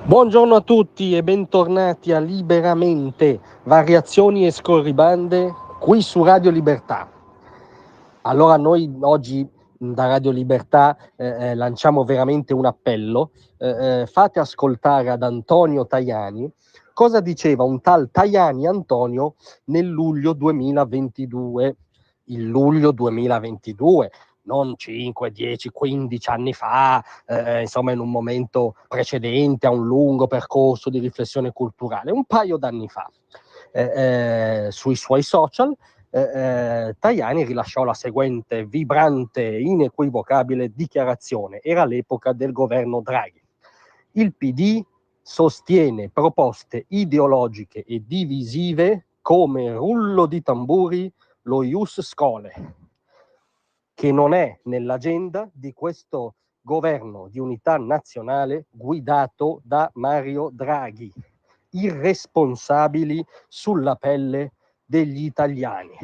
Buongiorno a tutti e bentornati a Liberamente, variazioni e scorribande qui su Radio Libertà. Allora noi oggi da Radio Libertà lanciamo veramente un appello, fate ascoltare ad Antonio Tajani cosa diceva un tal Tajani Antonio nel luglio 2022. Il luglio 2022, non 5, 10, 15 anni fa, insomma in un momento precedente a un lungo percorso di riflessione culturale, un paio d'anni fa. Sui suoi social Tajani rilasciò la seguente vibrante, inequivocabile dichiarazione. Era l'epoca del governo Draghi. Il PD sostiene proposte ideologiche e divisive come rullo di tamburi lo Ius Scholae, che non è nell'agenda di questo governo di unità nazionale guidato da Mario Draghi. Irresponsabili sulla pelle degli italiani.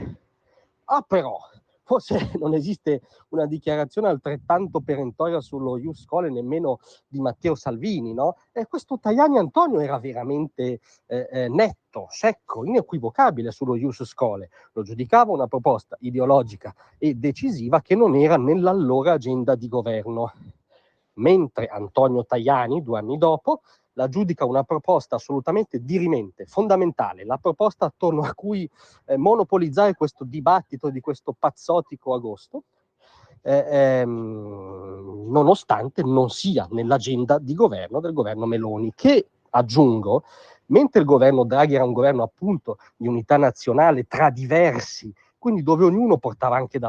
Però forse non esiste una dichiarazione altrettanto perentoria sullo Ius Scholae nemmeno di Matteo Salvini, no? E questo Tajani Antonio era veramente netto, secco, inequivocabile sullo Ius Scholae. Lo giudicava una proposta ideologica e decisiva che non era nell'allora agenda di governo. Mentre Antonio Tajani, 2 anni dopo, la giudica una proposta assolutamente dirimente, fondamentale, la proposta attorno a cui monopolizzare questo dibattito di questo pazzotico agosto, nonostante non sia nell'agenda di governo del governo Meloni, che, aggiungo, mentre il governo Draghi era un governo appunto di unità nazionale tra diversi, quindi dove ognuno portava anche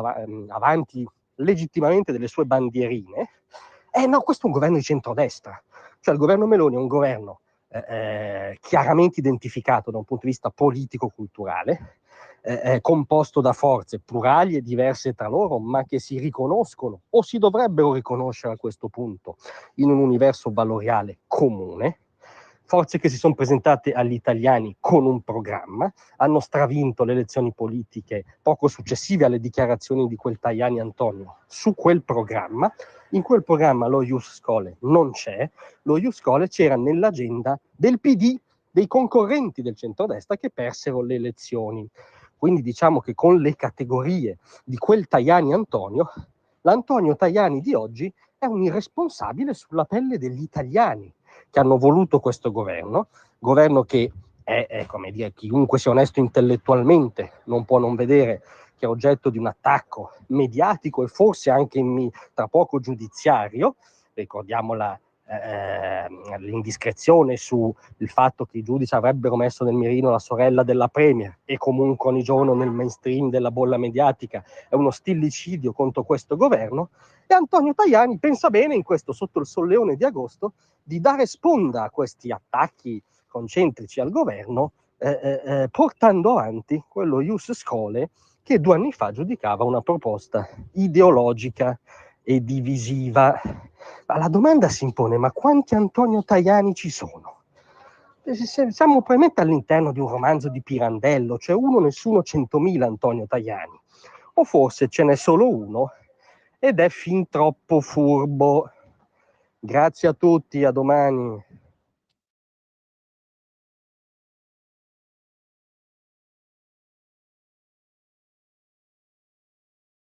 avanti legittimamente delle sue bandierine, no, questo è un governo di centrodestra. Cioè il governo Meloni è un governo chiaramente identificato da un punto di vista politico-culturale, composto da forze plurali e diverse tra loro, ma che si riconoscono o si dovrebbero riconoscere a questo punto in un universo valoriale comune, forze che si sono presentate agli italiani con un programma, hanno stravinto le elezioni politiche poco successive alle dichiarazioni di quel Tajani Antonio su quel programma. In quel programma lo Ius Scholae non c'è, lo Ius Scholae c'era nell'agenda del PD, dei concorrenti del centrodestra che persero le elezioni. Quindi diciamo che con le categorie di quel Tajani Antonio, l'Antonio Tajani di oggi è un irresponsabile sulla pelle degli italiani che hanno voluto questo governo che è come dire, chiunque sia onesto intellettualmente non può non vedere che è oggetto di un attacco mediatico e forse anche tra poco giudiziario. Ricordiamo l'indiscrezione sul fatto che i giudici avrebbero messo nel mirino la sorella della premier e comunque ogni giorno nel mainstream della bolla mediatica è uno stillicidio contro questo governo. E Antonio Tajani pensa bene in questo, sotto il solleone di agosto, di dare sponda a questi attacchi concentrici al governo, portando avanti quello Ius Scholae che 2 anni fa giudicava una proposta ideologica e divisiva. Ma la domanda si impone: ma quanti Antonio Tajani ci sono? Siamo probabilmente all'interno di un romanzo di Pirandello, cioè uno nessuno 100.000 Antonio Tajani, o forse ce n'è solo uno ed è fin troppo furbo. Grazie a tutti, a domani.